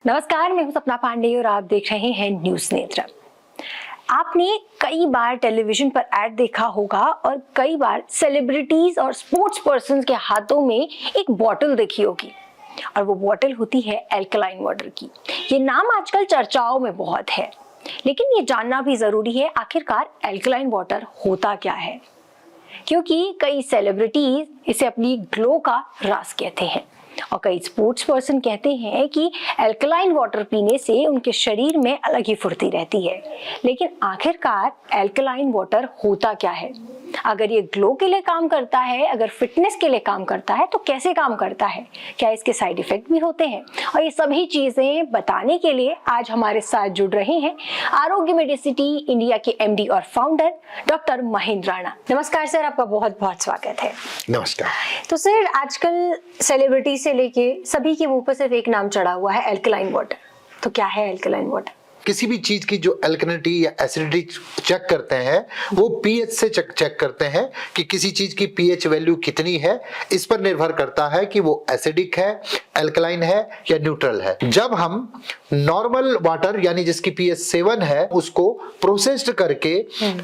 नमस्कार, मैं हूं सपना पांडे और आप देख रहे हैं न्यूज नेत्र। आपने कई बार टेलीविजन पर ऐड देखा होगा और कई बार सेलिब्रिटीज और स्पोर्ट्स पर्सन के हाथों में एक बॉटल देखी होगी और वो बॉटल होती है अल्कलाइन वाटर की। ये नाम आजकल चर्चाओं में बहुत है, लेकिन ये जानना भी जरूरी है आखिरकार अल्कलाइन वाटर होता क्या है, क्योंकि कई सेलिब्रिटीज इसे अपनी ग्लो का राज कहते हैं और कई स्पोर्ट्स पर्सन कहते हैं कि अल्कलाइन वाटर पीने से उनके शरीर में अलग ही फुर्ती रहती है। लेकिन आखिरकार अल्कलाइन वाटर होता क्या है? अगर ये ग्लो के लिए काम करता है, अगर फिटनेस के लिए काम करता है, तो कैसे काम करता है? क्या इसके साइड इफेक्ट भी होते हैं? और ये सभी चीजें बताने के लिए आज हमारे साथ जुड़ रहे हैं आरोग्य मेडिसिटी इंडिया के एमडी और फाउंडर डॉक्टर महेंद्र राणा। नमस्कार सर, आपका बहुत बहुत स्वागत है। नमस्कार। तो सर, आजकल सेलिब्रिटी से लेके सभी के मुंह पर सिर्फ एक नाम चढ़ा हुआ है, अल्कलाइन वाटर। तो क्या है अल्कलाइन वाटर? किसी भी चीज की जो अल्कलिनिटी या एसिडिटी चेक करते हैं वो पीएच से चेक करते हैं कि किसी चीज की पीएच वैल्यू कितनी है। इस पर निर्भर करता है कि वो एसिडिक है, अल्कलाइन है या न्यूट्रल है। जब हम नॉर्मल वाटर यानी जिसकी पीएच 7 है उसको प्रोसेस्ड करके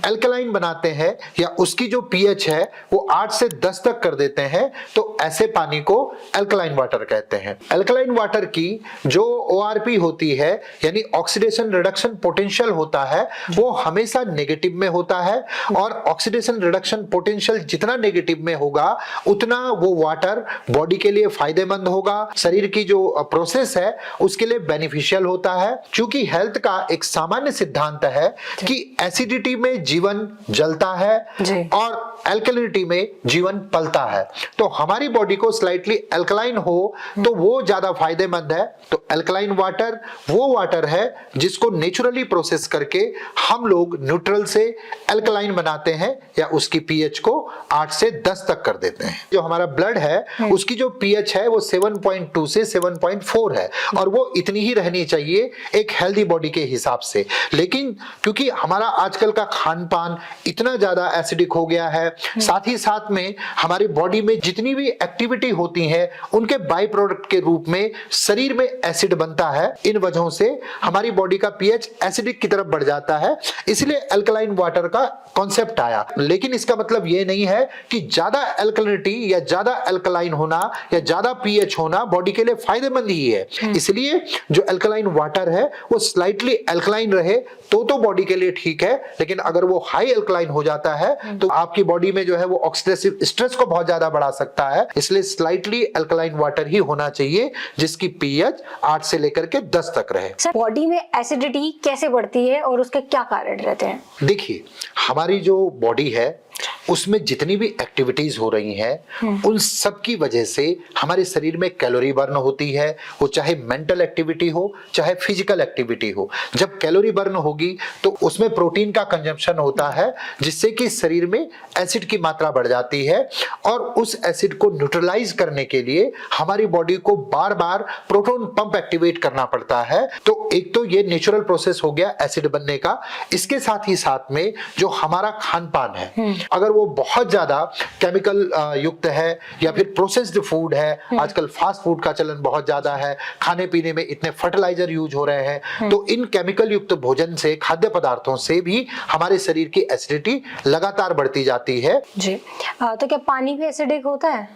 अल्कलाइन बनाते हैं या उसकी जो पीएच है वो 8 से 10 तक कर देते हैं, तो ऐसे पानी को अल्कलाइन वाटर कहते हैं। अल्कलाइन वाटर की जो ओआरपी होती है यानी ऑक्सीडेशन रिडक्शन पोटेंशियल होता है वो हमेशा नेगेटिव में होता है, और ऑक्सीडेशन रिडक्शन पोटेंशियल जितना नेगेटिव में होगा उतना वो वाटर बॉडी के लिए फायदेमंद होगा, शरीर की जो प्रोसेस है उसके लिए बेनिफिशियल होता है। क्योंकि हेल्थ का एक सामान्य सिद्धांत है कि एसिडिटी में जीवन जलता है और अल्कलिनिटी में जीवन पलता है। तो हमारी बॉडी को स्लाइटली अल्कलाइन हो तो वो ज्यादा फायदेमंद है। तो अल्कलाइन वाटर वो वाटर है जिसको नेचुरली प्रोसेस करके हम लोग न्यूट्रल से अल्कलाइन बनाते हैं या उसकी पीएच को 8 से 10 तक कर देते हैं। जो हमारा ब्लड है उसकी जो पीएच है वो 7.2 से 7.4 है और वो इतनी ही रहनी चाहिए एक हेल्दी बॉडी के हिसाब से। लेकिन क्योंकि हमारा आजकल का खान पान इतना ज्यादा एसिडिक हो गया है, साथ ही साथ में हमारी बॉडी में जितनी भी एक्टिविटी होती है उनके बाई प्रोडक्ट के रूप में शरीर में एसिड बनता है। इन वजहों से हमारी बॉडी का पीएच एसिडिक की तरफ बढ़ जाता है, इसलिए अल्कलाइन वाटर का कॉन्सेप्ट आया। लेकिन इसका मतलब यह नहीं है कि ज्यादा अल्कलिनिटी या ज्यादा अल्कलाइन होना या ज्यादा पीएच होना बॉडी के लिए फायदेमंद ही है। इसलिए जो अल्कलाइन वाटर है वो स्लाइटली अल्कलाइन रहे तो बॉडी के लिए ठीक है, लेकिन अगर वो हाई अल्कलाइन हो जाता है तो आपकी बॉडी में जो है वो ऑक्सीडेटिव स्ट्रेस को बहुत ज्यादा बढ़ा सकता है। इसलिए स्लाइटली अल्कलाइन वाटर ही होना चाहिए जिसकी पीएच 8 से लेकर के 10 तक रहे। सर, बॉडी में एसिडिटी कैसे बढ़ती है और उसके क्या कारण रहते हैं? देखिए, हमारी जो बॉडी है उसमें जितनी भी एक्टिविटीज हो रही हैं उन सब की वजह से हमारे शरीर में कैलोरी बर्न होती है, वो चाहे मेंटल एक्टिविटी हो चाहे फिजिकल एक्टिविटी हो। जब कैलोरी बर्न होगी तो उसमें प्रोटीन का कंजम्पशन होता है जिससे कि शरीर में एसिड की मात्रा बढ़ जाती है, और उस एसिड को न्यूट्रलाइज करने के लिए हमारी बॉडी को बार बार प्रोटॉन पंप एक्टिवेट करना पड़ता है। तो एक तो ये नेचुरल प्रोसेस हो गया एसिड बनने का। इसके साथ ही साथ में जो हमारा खान पान है अगर वो बहुत ज्यादा केमिकल युक्त है या फिर प्रोसेस्ड फूड है, आजकल फास्ट फूड का चलन बहुत ज्यादा है, खाने पीने में इतने फर्टिलाइजर यूज हो रहे हैं, तो इन केमिकल युक्त भोजन से, खाद्य पदार्थों से भी हमारे शरीर की एसिडिटी लगातार बढ़ती जाती है। जी, तो क्या पानी भी एसिडिक होता है?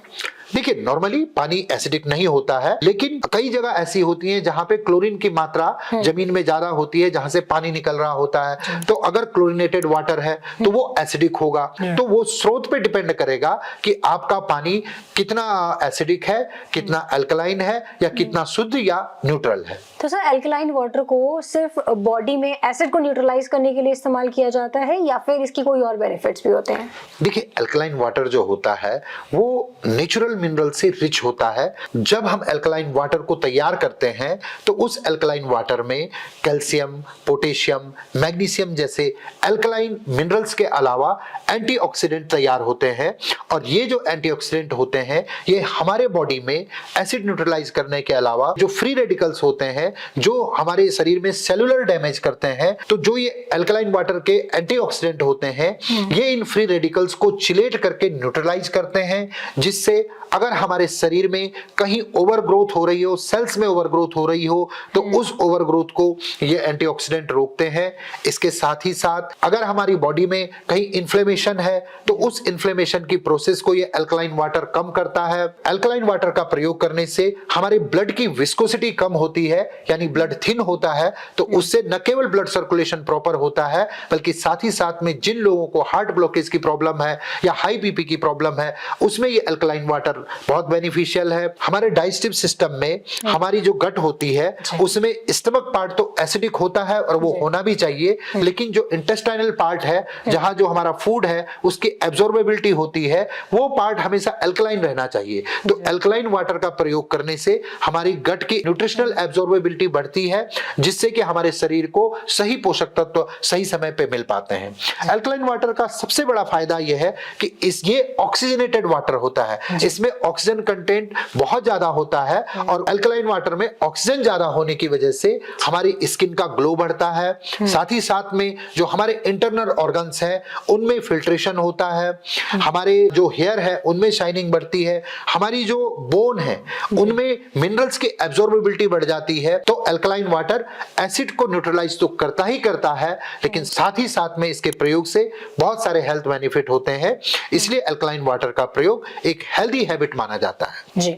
देखिए, नॉर्मली पानी एसिडिक नहीं होता है, लेकिन कई जगह ऐसी होती हैं जहां पे क्लोरीन की मात्रा जमीन में ज्यादा होती है, जहां से पानी निकल रहा होता है। तो अगर क्लोरीनेटेड वाटर है तो वो एसिडिक होगा। तो वो स्रोत पे डिपेंड करेगा कि आपका पानी कितना एसिडिक है, कितना अल्कलाइन है या कितना शुद्ध या न्यूट्रल है। तो सर, अल्कलाइन वाटर को सिर्फ बॉडी में एसिड को न्यूट्रलाइज करने के लिए इस्तेमाल किया जाता है या फिर इसकी कोई और बेनिफिट्स भी होते हैं? देखिए, अल्कलाइन वाटर जो होता है वो नेचुरल मिनरल से रिच होता है। जब हम अल्कलाइन वाटर को तैयार करते हैं तो उस अल्कलाइन वाटर में कैल्शियम, पोटेशियम, मैग्नीशियम जैसे अल्कलाइन मिनरल्स के अलावा एंटीऑक्सीडेंट तैयार होते हैं, और ये जो एंटीऑक्सीडेंट होते हैं ये हमारे बॉडी में एसिड न्यूट्रलाइज करने के अलावा जो फ्री रेडिकल्स होते हैं जो हमारे शरीर में सेलुलर डैमेज करते हैं, तो जो ये अल्कलाइन वाटर के एंटीऑक्सीडेंट होते हैं ये इन फ्री रेडिकल्स को चिलेट करके न्यूट्रलाइज करते हैं, जिससे अगर हमारे शरीर में कहीं ओवर ग्रोथ हो रही हो, सेल्स में ओवर ग्रोथ हो रही हो, तो उस ओवर ग्रोथ को ये एंटीऑक्सीडेंट रोकते हैं। इसके साथ ही साथ अगर हमारी बॉडी में कहीं इन्फ्लेमेशन है तो उस इन्फ्लेमेशन की प्रोसेस को ये अल्कलाइन वाटर कम करता है। अल्कलाइन वाटर का प्रयोग करने से हमारे ब्लड की विस्कोसिटी कम होती है, यानी ब्लड थिन होता है, तो उससे न केवल ब्लड सर्कुलेशन प्रॉपर होता है बल्कि साथ ही साथ में जिन लोगों को हार्ट ब्लॉकेज की प्रॉब्लम है या हाई बीपी की प्रॉब्लम है उसमें ये अल्कलाइन वाटर बहुत बेनिफिशियल है। हमारे डाइजेस्टिव सिस्टम में हमारी जो गट होती है उसमें स्टमक पार्ट तो एसिडिक होता है और वो होना भी चाहिए, लेकिन जो इंटेस्टाइनल पार्ट है जहां जो हमारा फूड है उसकी एब्जॉर्बेबिलिटी होती है वो पार्ट हमेशा अल्कलाइन रहना चाहिए। तो अल्कलाइन वाटर का प्रयोग करने से हमारी गट की न्यूट्रिशनल एब्जॉर्बेबिलिटी बढ़ती है, जिससे कि हमारे शरीर को सही पोषक तत्व सही समय पे मिल पाते हैं। अल्कलाइन वाटर का सबसे बड़ा फायदा यह है कि ये ऑक्सीजनेटेड वाटर होता है, इसमें ऑक्सीजन कंटेंट बहुत ज्यादा होता है और अल्कलाइन वाटर में ऑक्सीजन ज्यादा होने की वजह से हमारी स्किन का ग्लो बढ़ता है। साथ ही साथ में जो हमारे इंटरनल ऑर्गन्स हैं उनमें फिल्ट्रेशन होता है, हमारे जो हेयर है उनमें शाइनिंग बढ़ती है, हमारी जो बोन है उनमें मिनरल्स की एब्जॉर्बेबिलिटी बढ़ जाती है। तो अल्कलाइन वाटर एसिड को न्यूट्रलाइज तो करता ही करता है, लेकिन साथ ही साथ में इसके प्रयोग से बहुत सारे हेल्थ बेनिफिट होते हैं। इसलिए अल्कलाइन वाटर का प्रयोग एक हेल्दी हैबिट माना जाता है। जी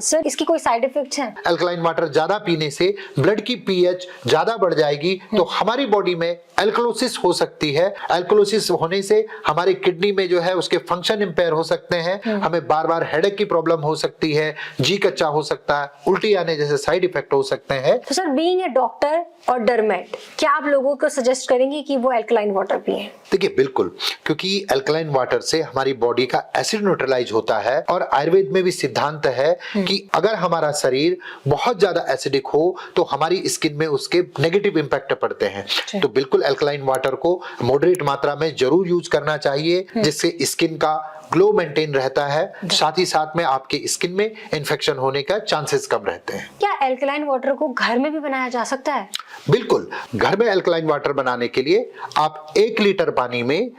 सर, इसकी कोई साइड इफेक्ट्स हैं? अल्कलाइन वाटर ज्यादा पीने से ब्लड की पीएच ज्यादा बढ़ जाएगी, तो हमारी बॉडी में एल्कलोसिस हो सकती है। एल्कलोसिस होने से हमारी किडनी में जो है उसके फंक्शन इंपेयर हो सकते हैं, हमें बार बार हेडेक की प्रॉब्लम हो सकती है, जी कच्चा हो सकता है, उल्टी आने जैसे साइड इफेक्ट हो सकते हैं। तो सर, बीइंग ए डॉक्टर और डरमेट, क्या आप लोगों को सजेस्ट करेंगे कि वो अल्कलाइन वाटर पिएं? देखिए बिल्कुल, क्योंकि अल्कलाइन वाटर से हमारी बॉडी का एसिड न्यूट्रलाइज होता है और आयुर्वेद में भी सिद्धांत है कि अगर हमारा शरीर बहुत ज्यादा एसिडिक हो तो हमारी स्किन में उसके नेगेटिव इंपैक्ट पड़ते हैं। तो बिल्कुल अल्कलाइन वाटर को मॉडरेट मात्रा में जरूर यूज करना चाहिए, जिससे स्किन का ग्लो मेंटेन रहता है, साथ ही साथ में आपके स्किन में इन्फेक्शन होने का चांसेस कम रहते हैं। क्या अल्कलाइन वाटर को घर में भी बनाया जा सकता है? बिल्कुल, घर में अल्कलाइन वाटर बनाने के लिए आप 1 लीटर पानी में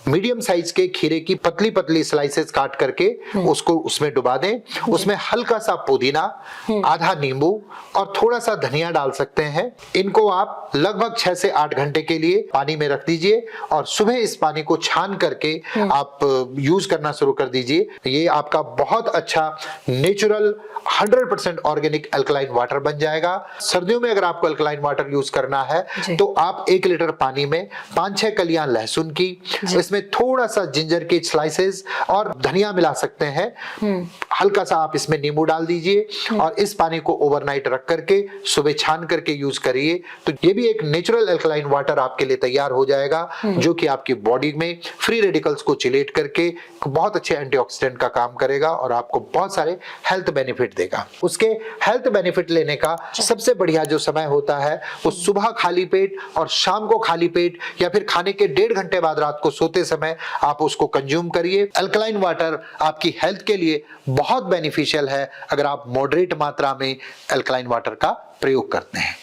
मीडियम साइज के खीरे की पतली पतली स्लाइसेस काट करके उसको उसमें डुबा दें, उसमें हल्का सा पुदीना, आधा नींबू और थोड़ा सा धनिया डाल सकते हैं। इनको आप लगभग 6 से 8 घंटे के लिए पानी में रख दीजिए और सुबह इस पानी को छान करके आप यूज करना शुरू कर दीजिए। ये आपका बहुत अच्छा नेचुरल 100% ऑर्गेनिक अल्कलाइन वाटर बन जाएगा। सर्दियों में अगर आपको अल्कलाइन वाटर यूज करना है तो आप 1 लीटर पानी में 5-6 कलियां लहसुन की, इसमें थोड़ा सा जिंजर के स्लाइसेस और धनिया मिला सकते हैं, हल्का सा आप इसमें नींबू डाल दीजिए और इस पानी को ओवरनाइट रख करके सुबह छान करके यूज करिए। तो ये भी एक नेचुरल अल्कलाइन वाटर आपके लिए तैयार हो जाएगा, जो कि आपकी बॉडी में फ्री रेडिकल्स को चिलेट करके बहुत अच्छे एंटीऑक्सीडेंट का काम करेगा और आपको बहुत सारे हेल्थ बेनिफिट देगा। उसके हेल्थ बेनिफिट लेने का सबसे बढ़िया जो समय होता है वो सुबह खाली पेट और शाम को खाली पेट या फिर खाने के 1.5 घंटे बाद रात को सोते समय आप उसको कंज्यूम करिए। अल्कलाइन वाटर आपकी हेल्थ के लिए बहुत बेनिफिशियल है अगर आप मॉडरेट मात्रा में अल्कलाइन वाटर का प्रयोग करते हैं।